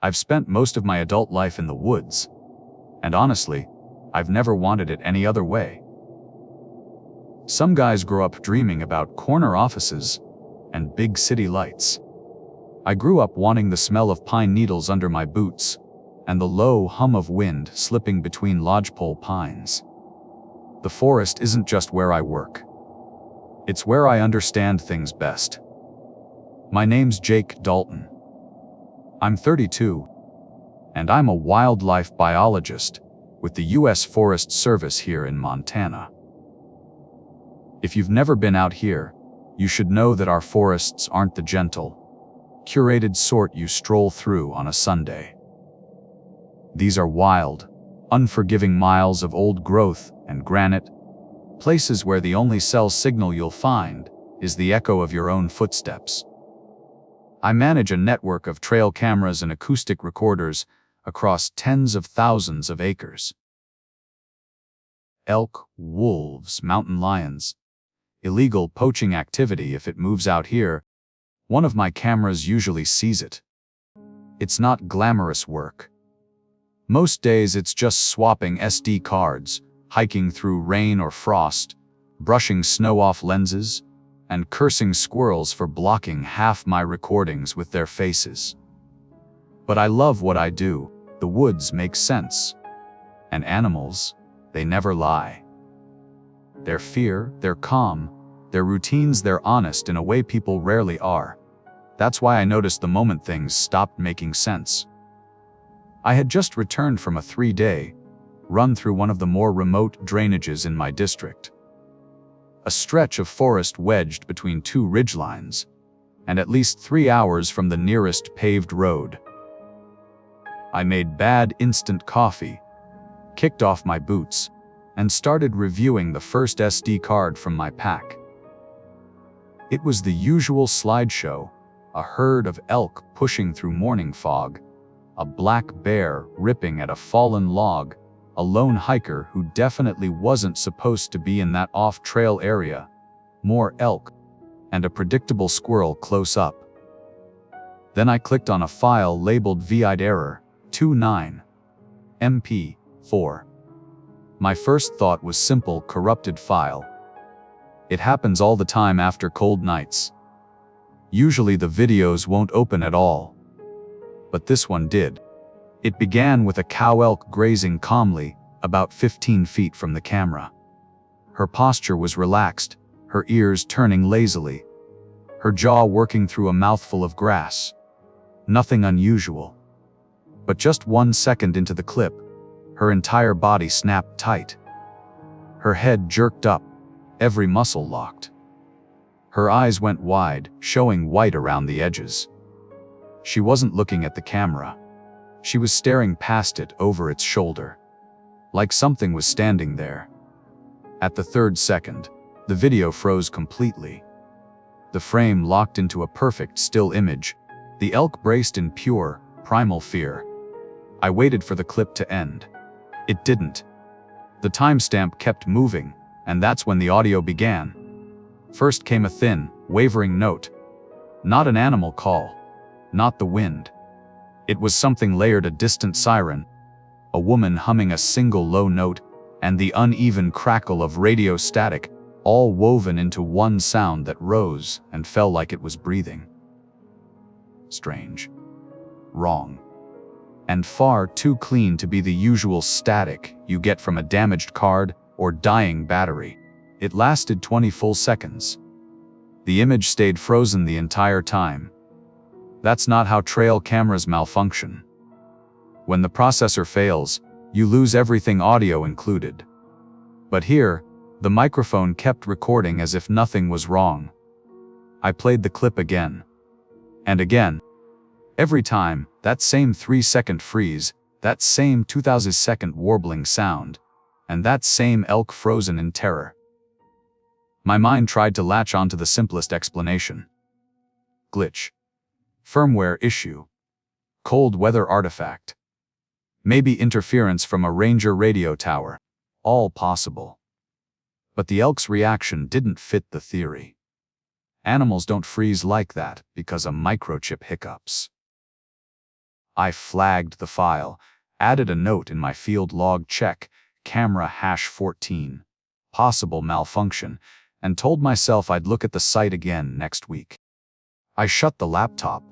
I've spent most of my adult life in the woods, and honestly, I've never wanted it any other way. Some guys grow up dreaming about corner offices and big city lights. I grew up wanting the smell of pine needles under my boots and the low hum of wind slipping between lodgepole pines. The forest isn't just where I work. It's where I understand things best. My name's Jake Dalton. I'm 32, and I'm a wildlife biologist with the U.S. Forest Service here in Montana. If you've never been out here, you should know that our forests aren't the gentle, curated sort you stroll through on a Sunday. These are wild, unforgiving miles of old growth and granite, places where the only cell signal you'll find is the echo of your own footsteps. I manage a network of trail cameras and acoustic recorders across tens of thousands of acres. Elk, wolves, mountain lions. Illegal poaching activity if it moves out here, one of my cameras usually sees it. It's not glamorous work. Most days it's just swapping SD cards, hiking through rain or frost, brushing snow off lenses, and cursing squirrels for blocking half my recordings with their faces. But I love what I do. The woods make sense. And animals, they never lie. Their fear, their calm, their routines, they're honest in a way people rarely are. That's why I noticed the moment things stopped making sense. I had just returned from a 3-day run through one of the more remote drainages in my district. A stretch of forest wedged between two ridgelines, and at least 3 hours from the nearest paved road. I made bad instant coffee, kicked off my boots, and started reviewing the first SD card from my pack. It was the usual slideshow, a herd of elk pushing through morning fog, a black bear ripping at a fallen log, a lone hiker who definitely wasn't supposed to be in that off-trail area, more elk, and a predictable squirrel close up. Then I clicked on a file labeled VID error 29 MP4. My first thought was simple, corrupted file. It happens all the time after cold nights. Usually the videos won't open at all. But this one did. It began with a cow elk grazing calmly, about 15 feet from the camera. Her posture was relaxed, her ears turning lazily, her jaw working through a mouthful of grass. Nothing unusual. But just 1 second into the clip, her entire body snapped tight. Her head jerked up, every muscle locked. Her eyes went wide, showing white around the edges. She wasn't looking at the camera. She was staring past it over its shoulder, like something was standing there. At the 3rd second, the video froze completely. The frame locked into a perfect still image, the elk braced in pure, primal fear. I waited for the clip to end. It didn't. The timestamp kept moving, and that's when the audio began. First came a thin, wavering note. Not an animal call. Not the wind. It was something layered, a distant siren, a woman humming a single low note, and the uneven crackle of radio static, all woven into one sound that rose and fell like it was breathing. Strange. Wrong. And far too clean to be the usual static you get from a damaged card or dying battery. It lasted 20 full seconds. The image stayed frozen the entire time. That's not how trail cameras malfunction. When the processor fails, you lose everything, audio included. But here, the microphone kept recording as if nothing was wrong. I played the clip again. And again. Every time, that same 3-second freeze, that same 2000-second warbling sound, and that same elk frozen in terror. My mind tried to latch onto the simplest explanation. Glitch. Firmware issue. Cold weather artifact. Maybe interference from a ranger radio tower. All possible. But the elk's reaction didn't fit the theory. Animals don't freeze like that because a microchip hiccups. I flagged the file, added a note in my field log check, camera #14, possible malfunction, and told myself I'd look at the site again next week. I shut the laptop,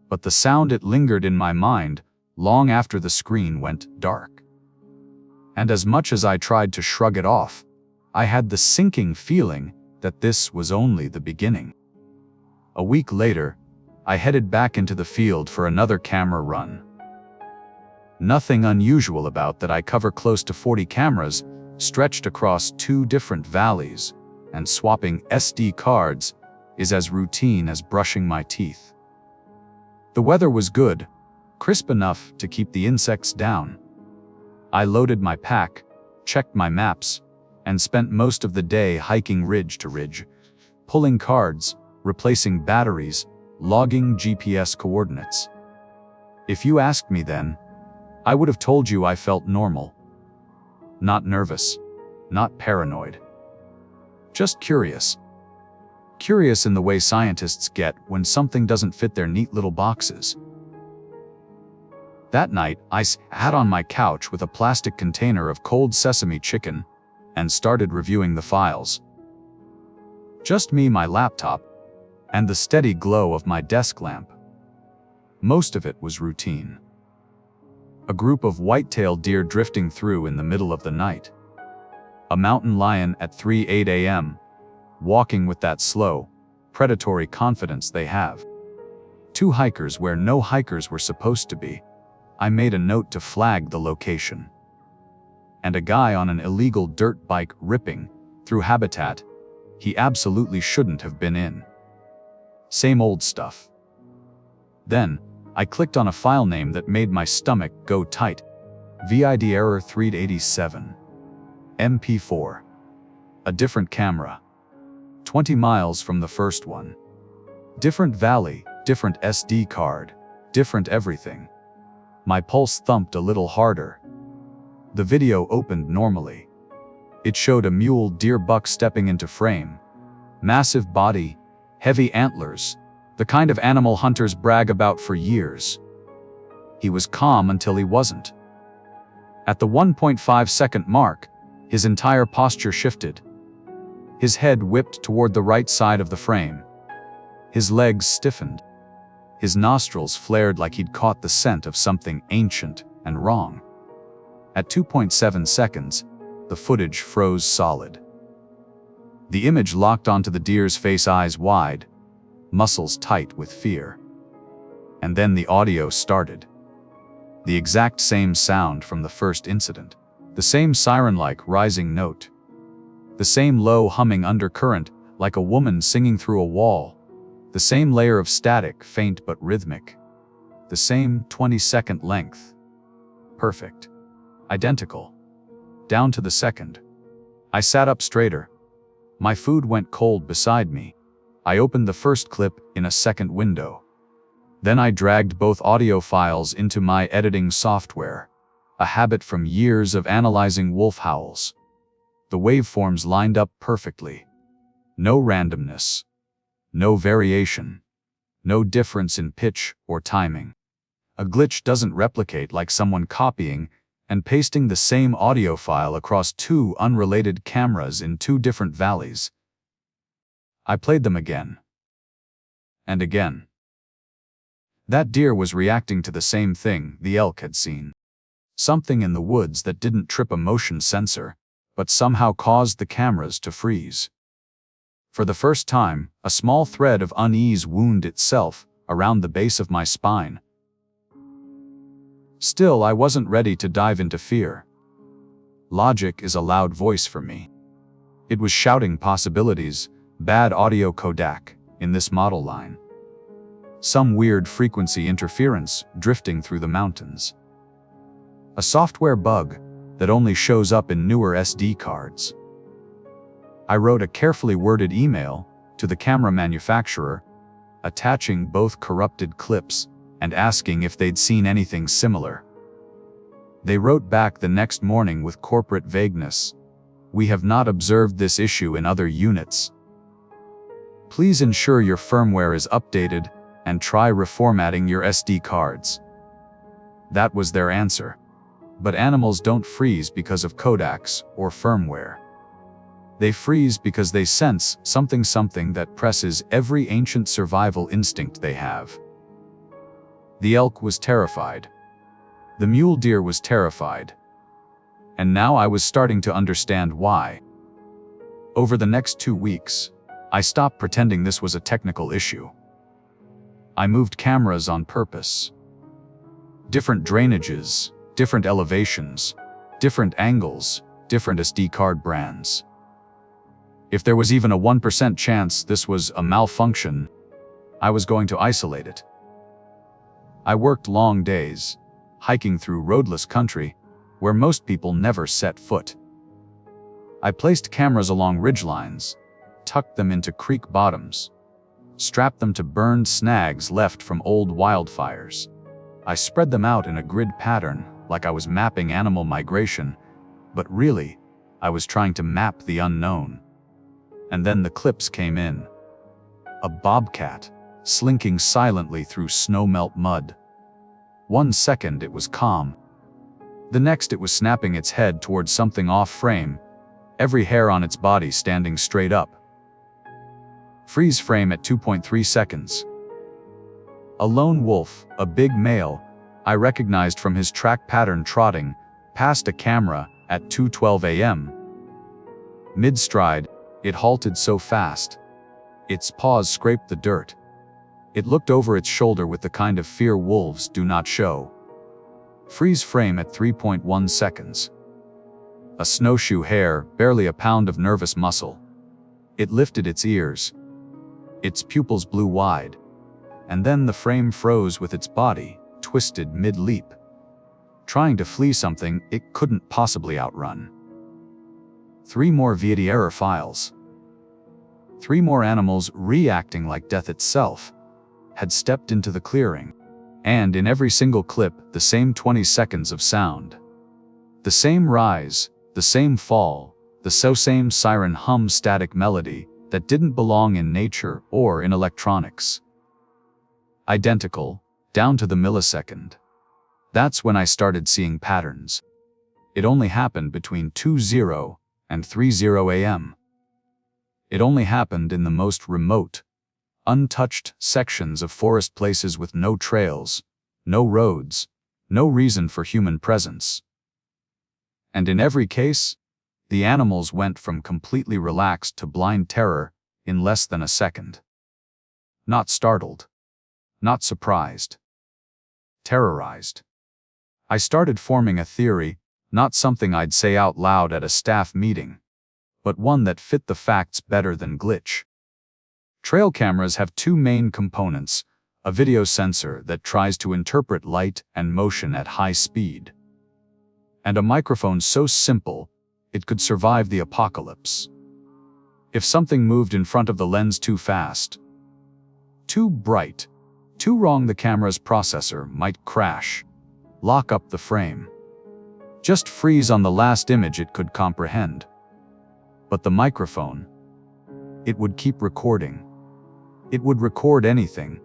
but the sound it lingered in my mind long after the screen went dark. And as much as I tried to shrug it off, I had the sinking feeling that this was only the beginning. A week later, I headed back into the field for another camera run. Nothing unusual about that. I cover close to 40 cameras stretched across 2 different valleys, and swapping SD cards is as routine as brushing my teeth. The weather was good, crisp enough to keep the insects down. I loaded my pack, checked my maps, and spent most of the day hiking ridge to ridge, pulling cards, replacing batteries, logging GPS coordinates. If you asked me then, I would have told you I felt normal. Not nervous, not paranoid. Just curious. Curious in the way scientists get when something doesn't fit their neat little boxes. That night, I sat on my couch with a plastic container of cold sesame chicken and started reviewing the files. Just me, my laptop, and the steady glow of my desk lamp. Most of it was routine. A group of white-tailed deer drifting through in the middle of the night. A mountain lion at 3:08 a.m., walking with that slow, predatory confidence they have. 2 hikers where no hikers were supposed to be. I made a note to flag the location. And a guy on an illegal dirt bike ripping through habitat he absolutely shouldn't have been in. Same old stuff. Then, I clicked on a file name that made my stomach go tight. VID error 387. MP4. A different camera. 20 miles from the first one. Different valley, different SD card, different everything. My pulse thumped a little harder. The video opened normally. It showed a mule deer buck stepping into frame. Massive body, heavy antlers, the kind of animal hunters brag about for years. He was calm until he wasn't. At the 1.5-second mark, his entire posture shifted. His head whipped toward the right side of the frame. His legs stiffened. His nostrils flared like he'd caught the scent of something ancient and wrong. At 2.7 seconds, the footage froze solid. The image locked onto the deer's face, eyes wide, muscles tight with fear. And then the audio started. The exact same sound from the first incident. The same siren-like rising note. The same low humming undercurrent, like a woman singing through a wall. The same layer of static, faint but rhythmic. The same 20-second length. Perfect. Identical. Down to the second. I sat up straighter. My food went cold beside me. I opened the first clip in a second window. Then I dragged both audio files into my editing software, a habit from years of analyzing wolf howls. The waveforms lined up perfectly. No randomness. No variation. No difference in pitch or timing. A glitch doesn't replicate like someone copying and pasting the same audio file across 2 unrelated cameras in 2 different valleys. I played them again. And again. That deer was reacting to the same thing the elk had seen. Something in the woods that didn't trip a motion sensor, but somehow caused the cameras to freeze. For the first time, a small thread of unease wound itself around the base of my spine. Still, I wasn't ready to dive into fear. Logic is a loud voice for me. It was shouting possibilities, bad audio codec, in this model line. Some weird frequency interference drifting through the mountains. A software bug that only shows up in newer SD cards. I wrote a carefully worded email to the camera manufacturer, attaching both corrupted clips and asking if they'd seen anything similar. They wrote back the next morning with corporate vagueness. We have not observed this issue in other units. Please ensure your firmware is updated and try reformatting your SD cards. That was their answer. But animals don't freeze because of codecs or firmware. They freeze because they sense something that presses every ancient survival instinct they have. The elk was terrified. The mule deer was terrified. And now I was starting to understand why. Over the next 2 weeks, I stopped pretending this was a technical issue. I moved cameras on purpose. Different drainages, different elevations, different angles, different SD card brands. If there was even a 1% chance this was a malfunction, I was going to isolate it. I worked long days, hiking through roadless country, where most people never set foot. I placed cameras along ridgelines, tucked them into creek bottoms, strapped them to burned snags left from old wildfires. I spread them out in a grid pattern, like I was mapping animal migration, but really, I was trying to map the unknown. And then the clips came in. A bobcat, slinking silently through snowmelt mud. 1 second it was calm. The next it was snapping its head towards something off-frame, every hair on its body standing straight up. Freeze frame at 2.3 seconds. A lone wolf, a big male, I recognized from his track pattern trotting past a camera at 2:12 a.m. Mid-stride, it halted so fast. Its paws scraped the dirt. It looked over its shoulder with the kind of fear wolves do not show. Freeze frame at 3.1 seconds. A snowshoe hare, barely a pound of nervous muscle. It lifted its ears. Its pupils blew wide. And then the frame froze with its body, twisted mid-leap. Trying to flee something it couldn't possibly outrun. 3 more VAD error files. 3 more animals reacting like death itself had stepped into the clearing. And in every single clip, the same 20 seconds of sound. The same rise, the same fall, the same siren hum static melody that didn't belong in nature or in electronics. Identical, down to the millisecond. That's when I started seeing patterns. It only happened between 2:0 and 3:0 a.m. It only happened in the most remote, untouched sections of forest places with no trails, no roads, no reason for human presence. And in every case, the animals went from completely relaxed to blind terror in less than a second. Not startled. Not surprised. Terrorized. I started forming a theory, not something I'd say out loud at a staff meeting, but one that fit the facts better than glitch. Trail cameras have 2 main components, a video sensor that tries to interpret light and motion at high speed, and a microphone so simple it could survive the apocalypse. If something moved in front of the lens too fast, too bright, too wrong, the camera's processor might crash, lock up the frame, just freeze on the last image it could comprehend. But the microphone, it would keep recording. It would record anything.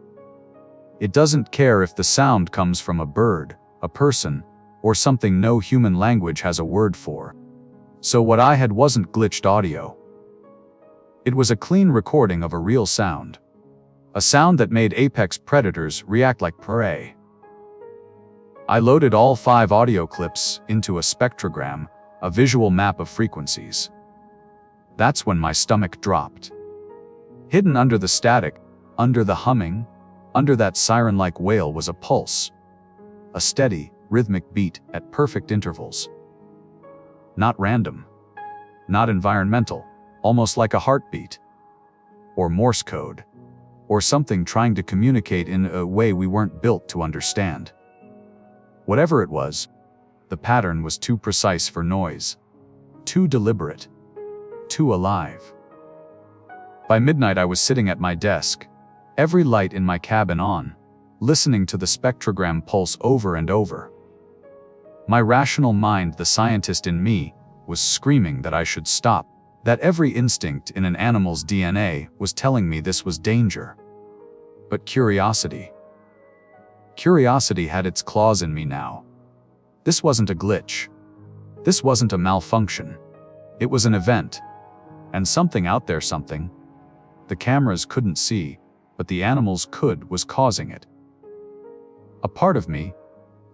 It doesn't care if the sound comes from a bird, a person, or something no human language has a word for. So what I had wasn't glitched audio. It was a clean recording of a real sound. A sound that made apex predators react like prey. I loaded all 5 audio clips into a spectrogram, a visual map of frequencies. That's when my stomach dropped. Hidden under the static, under the humming, under that siren-like wail was a pulse. A steady, rhythmic beat at perfect intervals. Not random. Not environmental, almost like a heartbeat. Or Morse code. Or something trying to communicate in a way we weren't built to understand. Whatever it was, the pattern was too precise for noise. Too deliberate. Too alive. By midnight I was sitting at my desk, every light in my cabin on, listening to the spectrogram pulse over and over. My rational mind, the scientist in me, was screaming that I should stop, that every instinct in an animal's DNA was telling me this was danger. But curiosity Curiosity had its claws in me now. This wasn't a glitch. This wasn't a malfunction. It was an event. And something out there, something the cameras couldn't see, but the animals could, was causing it. A part of me,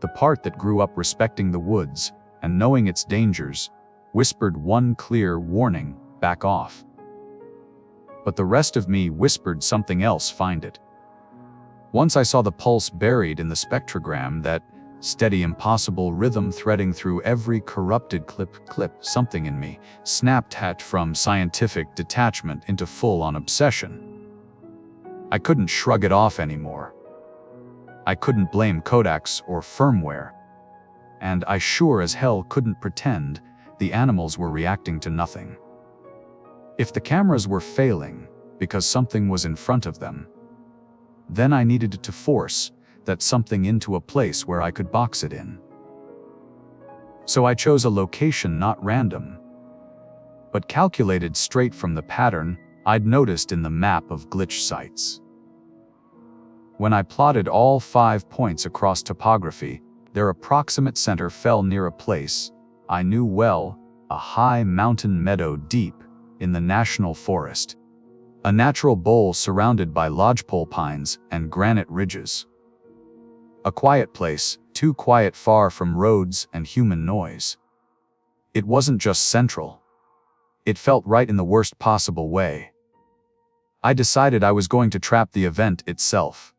the part that grew up respecting the woods and knowing its dangers, whispered one clear warning: back off. But the rest of me whispered something else: find it. Once I saw the pulse buried in the spectrogram, that steady, impossible rhythm threading through every corrupted clip, something in me snapped from scientific detachment into full-on obsession. I couldn't shrug it off anymore. I couldn't blame Kodaks or firmware. And I sure as hell couldn't pretend the animals were reacting to nothing. If the cameras were failing because something was in front of them, then I needed to force that something into a place where I could box it in. So I chose a location not random, but calculated straight from the pattern I'd noticed in the map of glitch sites. When I plotted all 5 points across topography, their approximate center fell near a place I knew well, a high mountain meadow deep in the national forest, a natural bowl surrounded by lodgepole pines and granite ridges. A quiet place, too quiet, far from roads and human noise. It wasn't just central. It felt right in the worst possible way. I decided I was going to trap the event itself.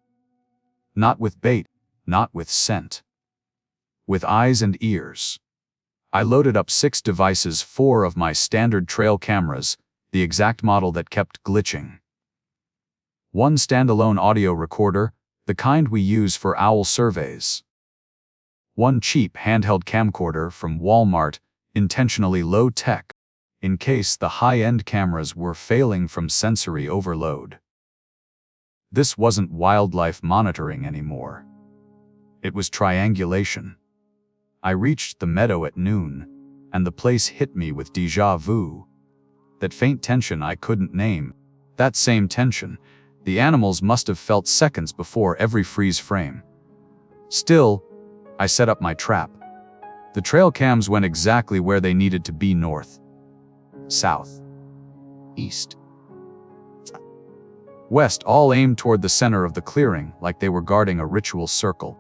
Not with bait, not with scent. With eyes and ears. I loaded up 6 devices, 4 of my standard trail cameras, the exact model that kept glitching. 1 standalone audio recorder, the kind we use for owl surveys. 1 cheap handheld camcorder from Walmart, intentionally low tech, in case the high-end cameras were failing from sensory overload. This wasn't wildlife monitoring anymore. It was triangulation. I reached the meadow at noon, and the place hit me with déjà vu. That faint tension I couldn't name. That same tension the animals must have felt seconds before every freeze frame. Still, I set up my trap. The trail cams went exactly where they needed to be: north, south, east, west, all aimed toward the center of the clearing like they were guarding a ritual circle.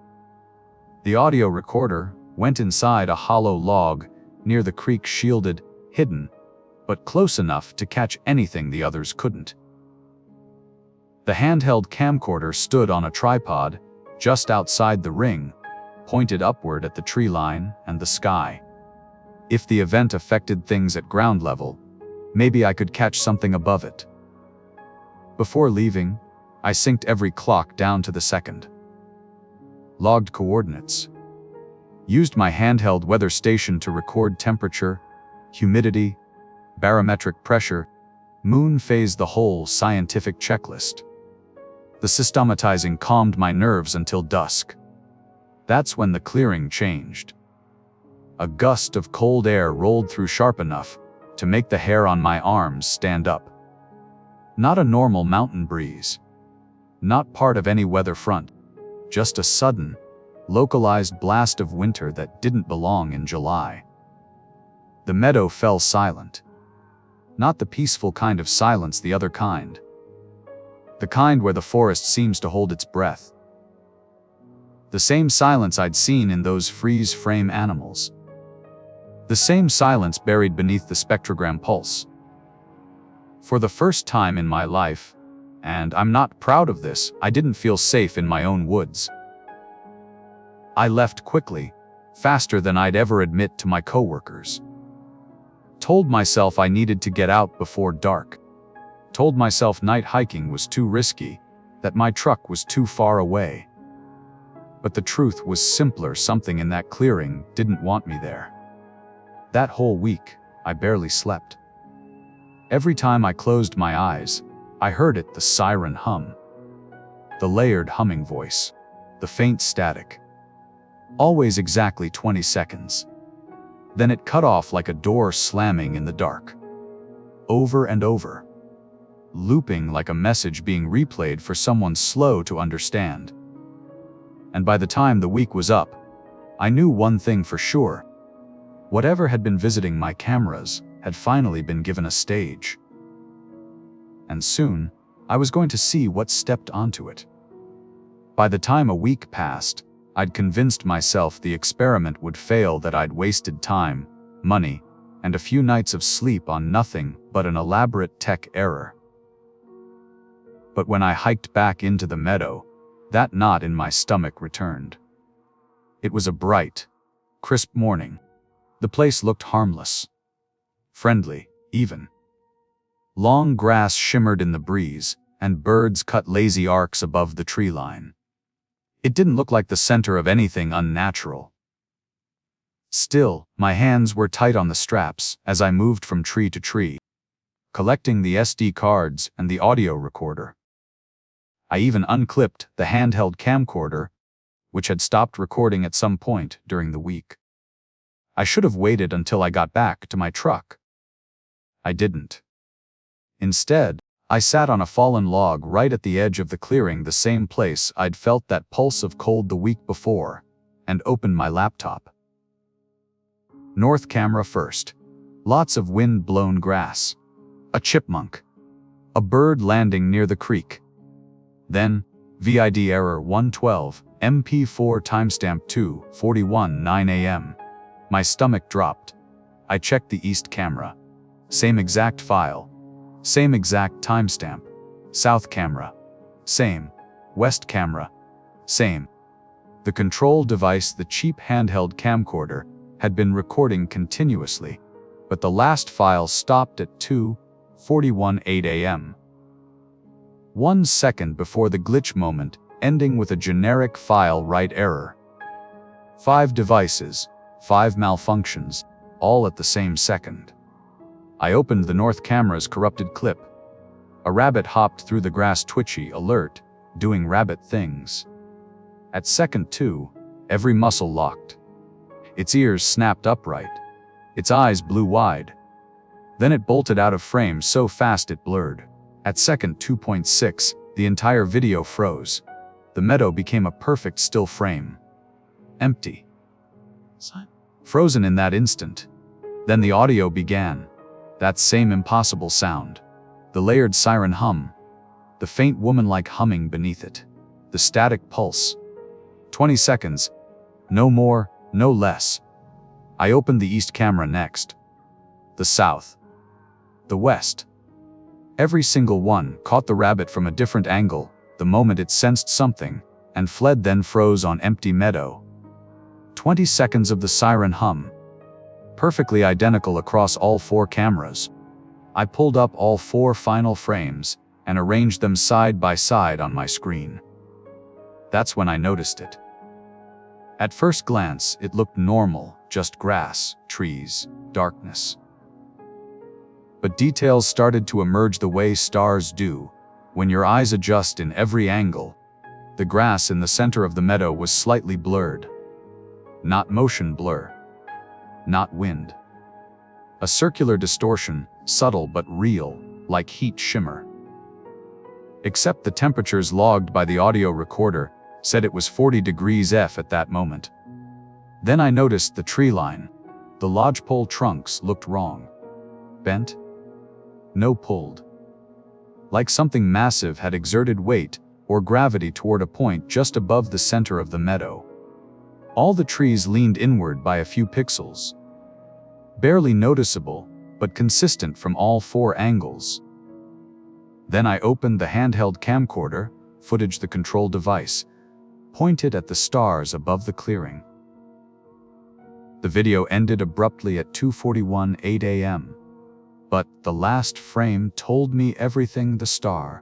The audio recorder went inside a hollow log near the creek, shielded, hidden, but close enough to catch anything the others couldn't. The handheld camcorder stood on a tripod just outside the ring, pointed upward at the tree line and the sky. If the event affected things at ground level, maybe I could catch something above it. Before leaving, I synced every clock down to the second. Logged coordinates. Used my handheld weather station to record temperature, humidity, barometric pressure, moon phase, the whole scientific checklist. The systematizing calmed my nerves until dusk. That's when the clearing changed. A gust of cold air rolled through, sharp enough to make the hair on my arms stand up. Not a normal mountain breeze. Not part of any weather front. Just a sudden, localized blast of winter that didn't belong in July. The meadow fell silent. Not the peaceful kind of silence, the other kind. The kind where the forest seems to hold its breath. The same silence I'd seen in those freeze frame animals. The same silence buried beneath the spectrogram pulse. For the first time in my life, and I'm not proud of this, I didn't feel safe in my own woods. I left quickly, faster than I'd ever admit to my coworkers. Told myself I needed to get out before dark. Told myself night hiking was too risky, that my truck was too far away. But the truth was simpler. Something in that clearing didn't want me there. That whole week, I barely slept. Every time I closed my eyes, I heard it, the siren hum. The layered humming voice. The faint static. Always exactly 20 seconds. Then it cut off like a door slamming in the dark. Over and over. Looping like a message being replayed for someone slow to understand. And by the time the week was up, I knew one thing for sure. Whatever had been visiting my cameras had finally been given a stage. And soon, I was going to see what stepped onto it. By the time a week passed, I'd convinced myself the experiment would fail, that I'd wasted time, money, and a few nights of sleep on nothing but an elaborate tech error. But when I hiked back into the meadow, that knot in my stomach returned. It was a bright, crisp morning. The place looked harmless, friendly, even. Long grass shimmered in the breeze, and birds cut lazy arcs above the tree line. It didn't look like the center of anything unnatural. Still, my hands were tight on the straps as I moved from tree to tree, collecting the SD cards and the audio recorder. I even unclipped the handheld camcorder, which had stopped recording at some point during the week. I should have waited until I got back to my truck. I didn't. Instead, I sat on a fallen log right at the edge of the clearing, the same place I'd felt that pulse of cold the week before, and opened my laptop. North camera first. Lots of wind-blown grass. A chipmunk. A bird landing near the creek. Then, VID error 112, MP4 timestamp 2:41 9 a.m. My stomach dropped. I checked the east camera. Same exact file. Same exact timestamp. South camera. Same. West camera. Same. The control device, the cheap handheld camcorder, had been recording continuously, but the last file stopped at 2:41 8 a.m. 1 second before the glitch moment, ending with a generic file write error. 5 devices, 5 malfunctions, all at the same second. I opened the north camera's corrupted clip. A rabbit hopped through the grass, twitchy, alert, doing rabbit things. At second 2, every muscle locked. Its ears snapped upright. Its eyes blew wide. Then it bolted out of frame so fast it blurred. At second 2.6, the entire video froze. The meadow became a perfect still frame. Empty. Frozen in that instant. Then the audio began. That same impossible sound. The layered siren hum. The faint woman-like humming beneath it. The static pulse. 20 seconds. No more, no less. I opened the east camera next. The south. The west. Every single one caught the rabbit from a different angle the moment it sensed something, and fled, then froze on empty meadow. 20 seconds of the siren hum. Perfectly identical across all 4 cameras. I pulled up all 4 final frames and arranged them side by side on my screen. That's when I noticed it. At first glance, it looked normal, just grass, trees, darkness. But details started to emerge the way stars do, when your eyes adjust in every angle. The grass in the center of the meadow was slightly blurred. Not motion blur. Not wind. A circular distortion, subtle but real, like heat shimmer. Except the temperatures logged by the audio recorder said it was 40 degrees F at that moment. Then I noticed the tree line. The lodgepole trunks looked wrong. Bent? No, pulled. Like something massive had exerted weight or gravity toward a point just above the center of the meadow. All the trees leaned inward by a few pixels. Barely noticeable, but consistent from all 4 angles. Then I opened the handheld camcorder, footage the control device, pointed at the stars above the clearing. The video ended abruptly at 2:41 8 a.m. But the last frame told me everything. The stars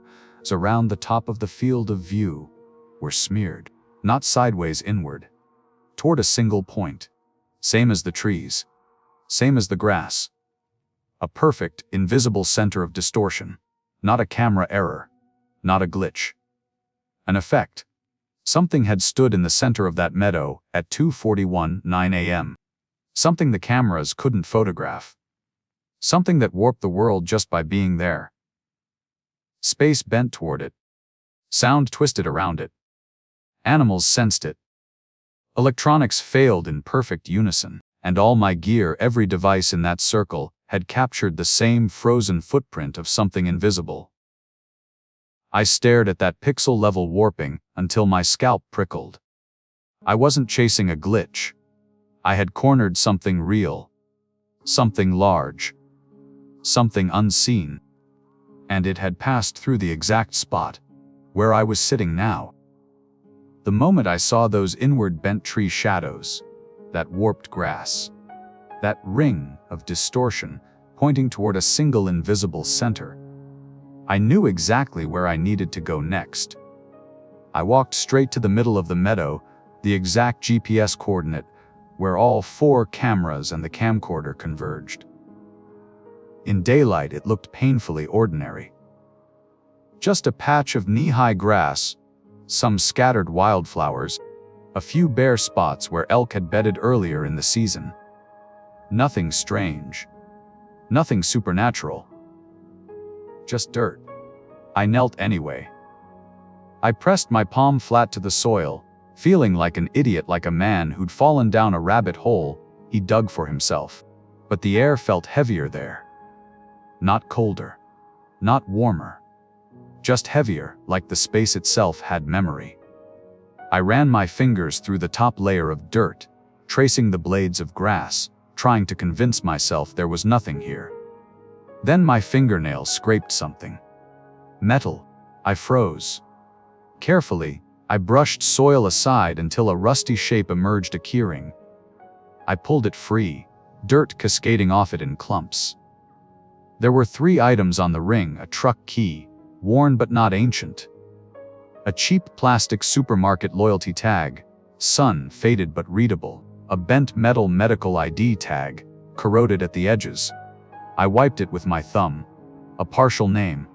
around the top of the field of view were smeared, not sideways inward, toward a single point. Same as the trees. Same as the grass. A perfect, invisible center of distortion. Not a camera error. Not a glitch. An effect. Something had stood in the center of that meadow at 2:41 9 a.m. Something the cameras couldn't photograph. Something that warped the world just by being there. Space bent toward it. Sound twisted around it. Animals sensed it. Electronics failed in perfect unison, and all my gear, every device in that circle, had captured the same frozen footprint of something invisible. I stared at that pixel-level warping until my scalp prickled. I wasn't chasing a glitch. I had cornered something real. Something large. Something unseen. And it had passed through the exact spot where I was sitting now. The moment I saw those inward bent tree shadows, that warped grass, that ring of distortion pointing toward a single invisible center, I knew exactly where I needed to go next. I walked straight to the middle of the meadow, the exact GPS coordinate where all 4 cameras and the camcorder converged. In daylight, it looked painfully ordinary. Just a patch of knee-high grass, some scattered wildflowers, a few bare spots where elk had bedded earlier in the season. Nothing strange. Nothing supernatural. Just dirt. I knelt anyway. I pressed my palm flat to the soil, feeling like an idiot, like a man who'd fallen down a rabbit hole he dug for himself. But the air felt heavier there. Not colder. Not warmer. Just heavier, like the space itself had memory. I ran my fingers through the top layer of dirt, tracing the blades of grass, trying to convince myself there was nothing here. Then my fingernails scraped something. Metal. I froze. Carefully, I brushed soil aside until a rusty shape emerged, a keyring. I pulled it free, dirt cascading off it in clumps. There were 3 items on the ring: a truck key, worn but not ancient; a cheap plastic supermarket loyalty tag, sun faded but readable; a bent metal medical ID tag, corroded at the edges. I wiped it with my thumb. A partial name,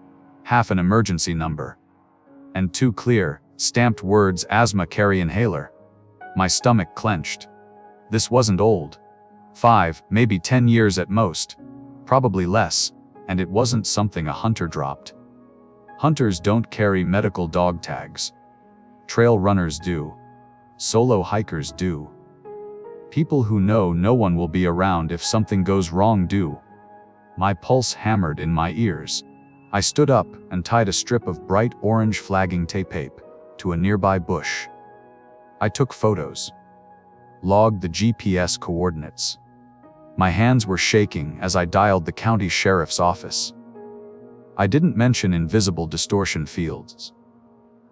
half an emergency number, and 2 clear, stamped words: asthma carry inhaler. My stomach clenched. This wasn't old. 5, maybe 10 years at most. Probably less, and it wasn't something a hunter dropped. Hunters don't carry medical dog tags. Trail runners do. Solo hikers do. People who know no one will be around if something goes wrong do. My pulse hammered in my ears. I stood up and tied a strip of bright orange flagging tape to a nearby bush. I took photos. Logged the GPS coordinates. My hands were shaking as I dialed the county sheriff's office. I didn't mention invisible distortion fields,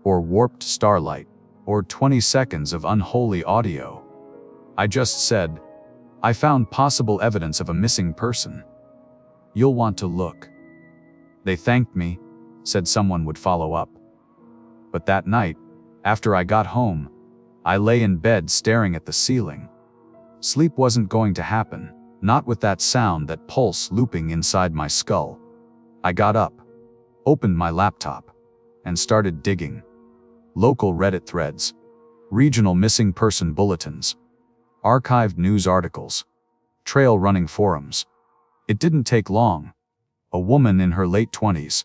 or warped starlight, or 20 seconds of unholy audio. I just said, I found possible evidence of a missing person. You'll want to look. They thanked me, said someone would follow up. But that night, after I got home, I lay in bed staring at the ceiling. Sleep wasn't going to happen, not with that sound, that pulse looping inside my skull. I got up, opened my laptop, and started digging. Local Reddit threads, regional missing person bulletins, archived news articles, trail running forums. It didn't take long. A woman in her late 20s,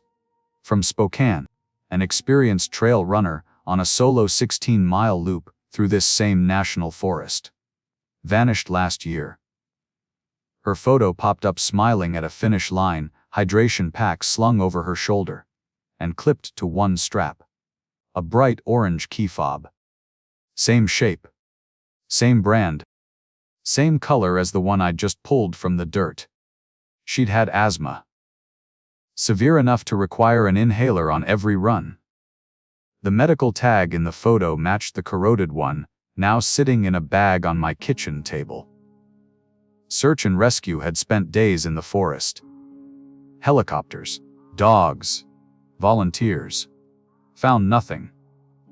from Spokane, an experienced trail runner on a solo 16-mile loop through this same national forest, vanished last year. Her photo popped up smiling at a finish line, hydration pack slung over her shoulder, and clipped to one strap. A bright orange key fob. Same shape. Same brand. Same color as the one I'd just pulled from the dirt. She'd had asthma. Severe enough to require an inhaler on every run. The medical tag in the photo matched the corroded one, now sitting in a bag on my kitchen table. Search and rescue had spent days in the forest. Helicopters, dogs, volunteers. Found nothing.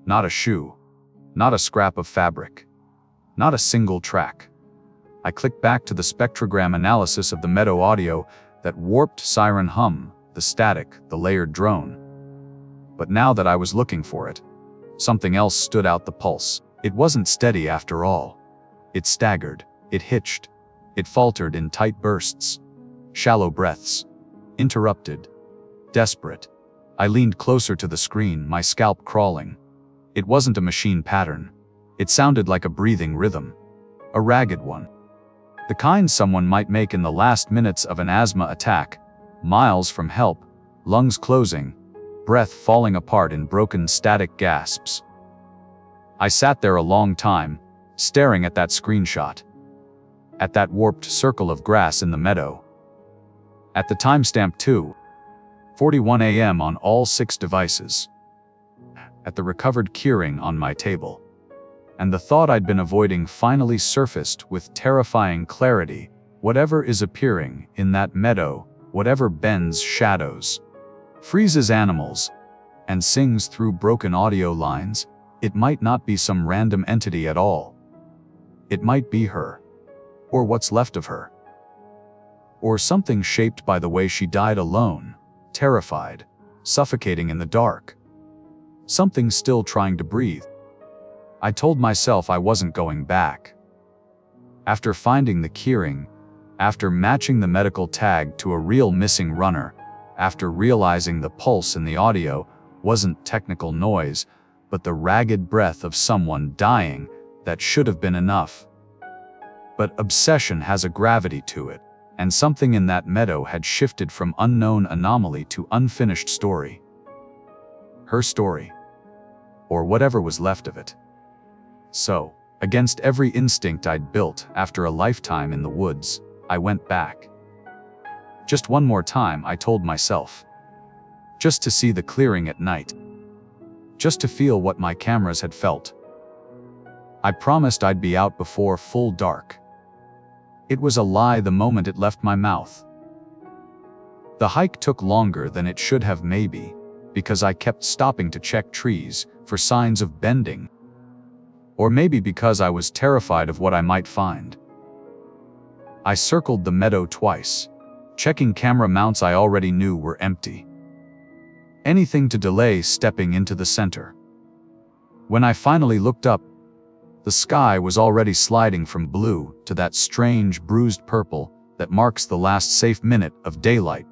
Not a shoe. Not a scrap of fabric. Not a single track. I clicked back to the spectrogram analysis of the meadow audio, that warped siren hum, the static, the layered drone. But now that I was looking for it, something else stood out: the pulse. It wasn't steady after all. It staggered, it hitched, it faltered in tight bursts. Shallow breaths. Interrupted. Desperate. I leaned closer to the screen, my scalp crawling. It wasn't a machine pattern. It sounded like a breathing rhythm. A ragged one. The kind someone might make in the last minutes of an asthma attack, miles from help, lungs closing, breath falling apart in broken static gasps. I sat there a long time, staring at that screenshot. At that warped circle of grass in the meadow. At the timestamp 2:41 a.m. on all 6 devices. At the recovered keyring on my table. And the thought I'd been avoiding finally surfaced with terrifying clarity. Whatever is appearing in that meadow, whatever bends shadows, freezes animals, and sings through broken audio lines, it might not be some random entity at all. It might be her. Or what's left of her. Or something shaped by the way she died alone, terrified, suffocating in the dark. Something still trying to breathe. I told myself I wasn't going back. After finding the keyring, after matching the medical tag to a real missing runner, after realizing the pulse in the audio wasn't technical noise, but the ragged breath of someone dying, that should have been enough. But obsession has a gravity to it, and something in that meadow had shifted from unknown anomaly to unfinished story. Her story. Or whatever was left of it. So, against every instinct I'd built after a lifetime in the woods, I went back. Just one more time, I told myself. Just to see the clearing at night. Just to feel what my cameras had felt. I promised I'd be out before full dark. It was a lie the moment it left my mouth. The hike took longer than it should have maybe, because I kept stopping to check trees for signs of bending. Or maybe because I was terrified of what I might find. I circled the meadow twice, checking camera mounts I already knew were empty. Anything to delay stepping into the center. When I finally looked up, the sky was already sliding from blue to that strange bruised purple that marks the last safe minute of daylight.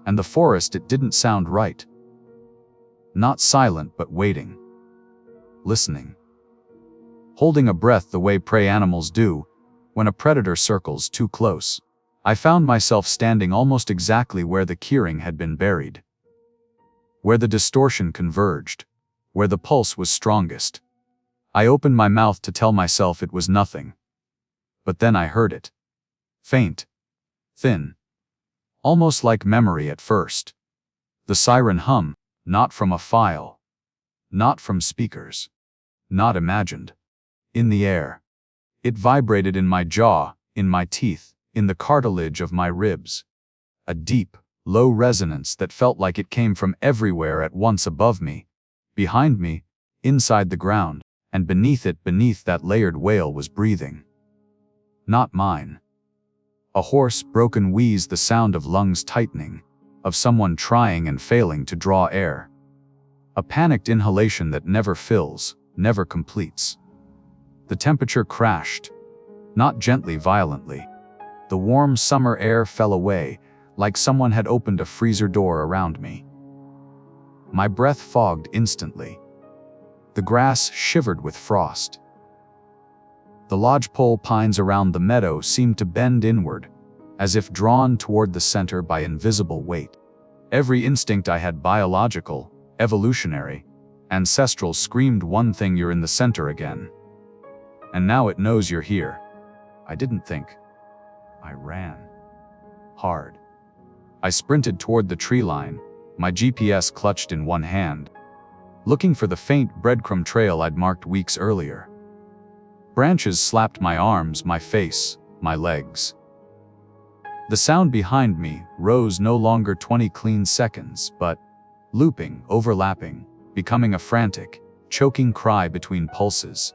And the forest, it didn't sound right. Not silent, but waiting. Listening. Holding a breath the way prey animals do when a predator circles too close. I found myself standing almost exactly where the keyring had been buried. Where the distortion converged. Where the pulse was strongest. I opened my mouth to tell myself it was nothing. But then I heard it. Faint. Thin. Almost like memory at first. The siren hum, not from a file. Not from speakers. Not imagined. In the air. It vibrated in my jaw, in my teeth, in the cartilage of my ribs. A deep, low resonance that felt like it came from everywhere at once, above me, behind me, inside the ground, and beneath that layered wail was breathing. Not mine. A hoarse, broken wheeze, the sound of lungs tightening, of someone trying and failing to draw air. A panicked inhalation that never fills, never completes. The temperature crashed. Not gently, violently. The warm summer air fell away, like someone had opened a freezer door around me. My breath fogged instantly. The grass shivered with frost. The lodgepole pines around the meadow seemed to bend inward, as if drawn toward the center by invisible weight. Every instinct I had, biological, evolutionary, ancestral, screamed one thing: you're in the center again. And now it knows you're here. I didn't think. I ran. Hard. I sprinted toward the tree line, my GPS clutched in one hand, looking for the faint breadcrumb trail I'd marked weeks earlier. Branches slapped my arms, my face, my legs. The sound behind me rose, no longer 20 clean seconds, but looping, overlapping, becoming a frantic, choking cry between pulses.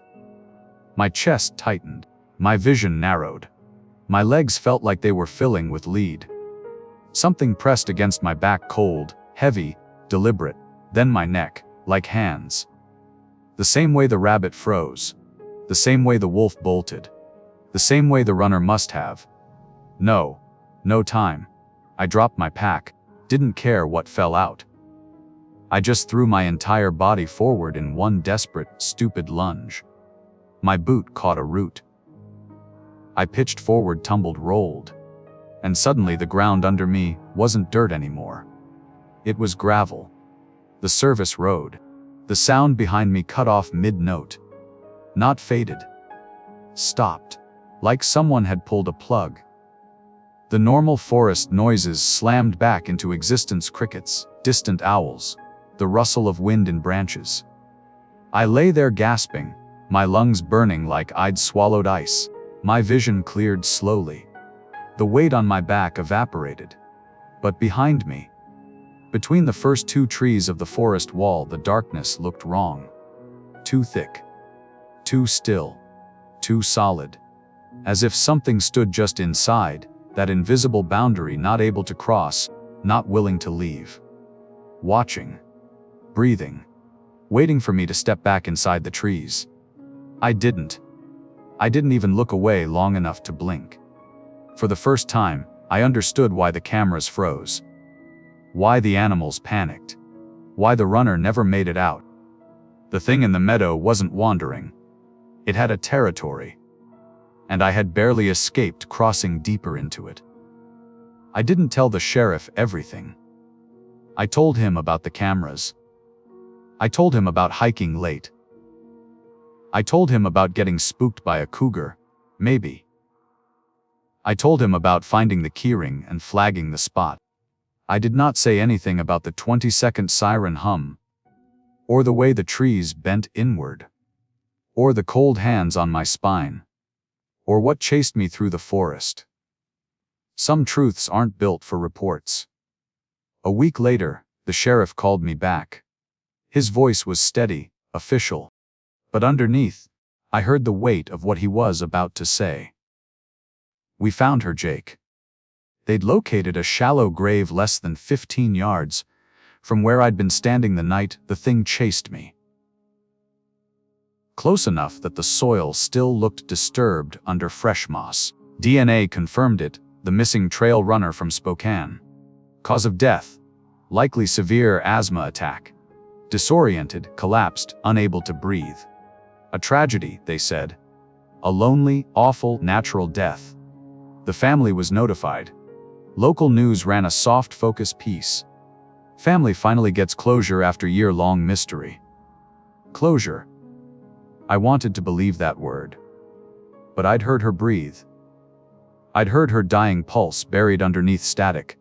My chest tightened, my vision narrowed. My legs felt like they were filling with lead. Something pressed against my back, cold, heavy, deliberate, then my neck, like hands. The same way the rabbit froze. The same way the wolf bolted. The same way the runner must have. No time. I dropped my pack, didn't care what fell out. I just threw my entire body forward in one desperate, stupid lunge. My boot caught a root. I pitched forward, tumbled, rolled. And suddenly the ground under me wasn't dirt anymore. It was gravel. The service road. The sound behind me cut off mid-note. Not faded. Stopped. Like someone had pulled a plug. The normal forest noises slammed back into existence: crickets, distant owls, the rustle of wind in branches. I lay there gasping, my lungs burning like I'd swallowed ice. My vision cleared slowly. The weight on my back evaporated. But behind me, between the first two trees of the forest wall, the darkness looked wrong. Too thick. Too still. Too solid. As if something stood just inside, that invisible boundary, not able to cross, not willing to leave. Watching. Breathing. Waiting for me to step back inside the trees. I didn't. I didn't even look away long enough to blink. For the first time, I understood why the cameras froze. Why the animals panicked. Why the runner never made it out. The thing in the meadow wasn't wandering. It had a territory. And I had barely escaped crossing deeper into it. I didn't tell the sheriff everything. I told him about the cameras. I told him about hiking late. I told him about getting spooked by a cougar, maybe. I told him about finding the keyring and flagging the spot. I did not say anything about the 20-second siren hum, or the way the trees bent inward, or the cold hands on my spine, or what chased me through the forest. Some truths aren't built for reports. A week later, the sheriff called me back. His voice was steady, official. But underneath, I heard the weight of what he was about to say. "We found her, Jake." They'd located a shallow grave less than 15 yards from where I'd been standing the night the thing chased me. Close enough that the soil still looked disturbed under fresh moss. DNA confirmed it, the missing trail runner from Spokane. Cause of death: likely severe asthma attack. Disoriented, collapsed, unable to breathe. A tragedy, they said. A lonely, awful, natural death. The family was notified. Local news ran a soft focus piece. Family finally gets closure after year-long mystery. Closure. I wanted to believe that word. But I'd heard her breathe. I'd heard her dying pulse buried underneath static.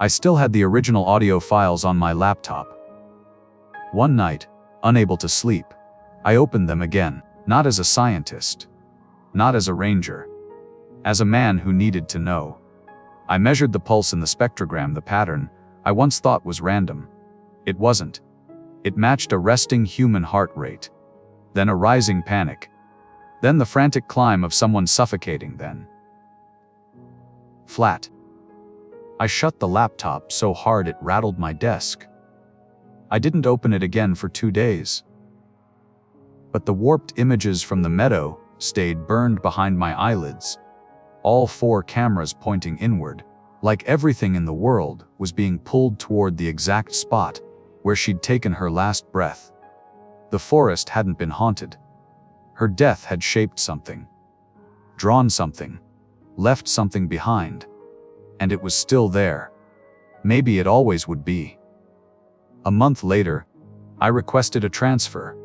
I still had the original audio files on my laptop. One night, unable to sleep, I opened them again, not as a scientist, not as a ranger, as a man who needed to know. I measured the pulse in the spectrogram, the pattern I once thought was random. It wasn't. It matched a resting human heart rate, then a rising panic, then the frantic climb of someone suffocating, then flat. I shut the laptop so hard it rattled my desk. I didn't open it again for 2 days. But the warped images from the meadow stayed burned behind my eyelids. All 4 cameras pointing inward, like everything in the world was being pulled toward the exact spot where she'd taken her last breath. The forest hadn't been haunted. Her death had shaped something, drawn something, left something behind. And it was still there. Maybe it always would be. A month later, I requested a transfer.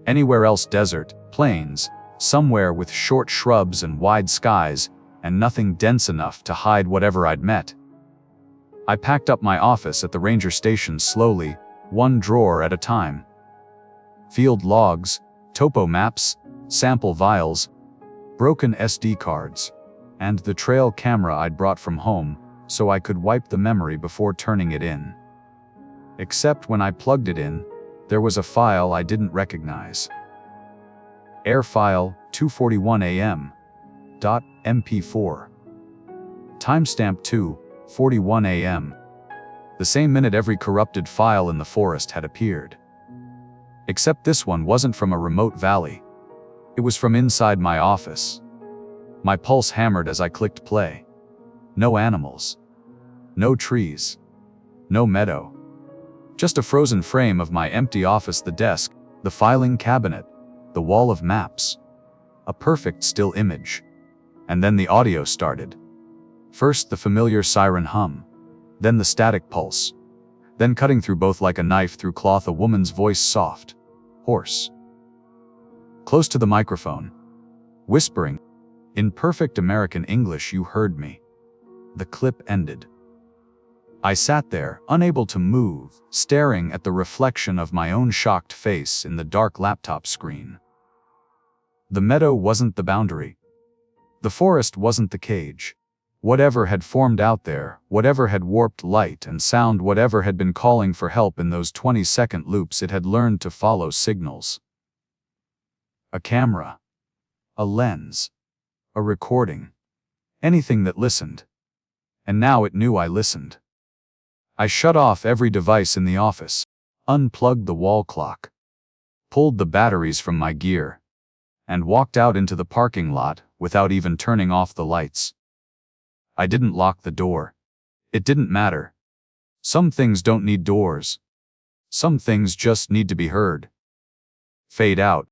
Anywhere else: desert, plains, somewhere with short shrubs and wide skies, and nothing dense enough to hide whatever I'd met. I packed up my office at the ranger station slowly, one drawer at a time. Field logs, topo maps, sample vials, broken SD cards, and the trail camera I'd brought from home so I could wipe the memory before turning it in. Except when I plugged it in, there was a file I didn't recognize. Air file 2:41 a.m. .mp4. Timestamp 2:41 a.m. The same minute every corrupted file in the forest had appeared. Except this one wasn't from a remote valley. It was from inside my office. My pulse hammered as I clicked play. No animals. No trees. No meadow. Just a frozen frame of my empty office, the desk, the filing cabinet, the wall of maps. A perfect still image. And then the audio started. First the familiar siren hum, then the static pulse, then cutting through both like a knife through cloth a woman's voice, soft, hoarse, close to the microphone, whispering. In perfect American English, "You heard me." The clip ended. I sat there, unable to move, staring at the reflection of my own shocked face in the dark laptop screen. The meadow wasn't the boundary. The forest wasn't the cage. Whatever had formed out there, whatever had warped light and sound, whatever had been calling for help in those 20-second loops, it had learned to follow signals. A camera. A lens. A recording. Anything that listened. And now it knew I listened. I shut off every device in the office, unplugged the wall clock, pulled the batteries from my gear, and walked out into the parking lot without even turning off the lights. I didn't lock the door. It didn't matter. Some things don't need doors. Some things just need to be heard. Fade out.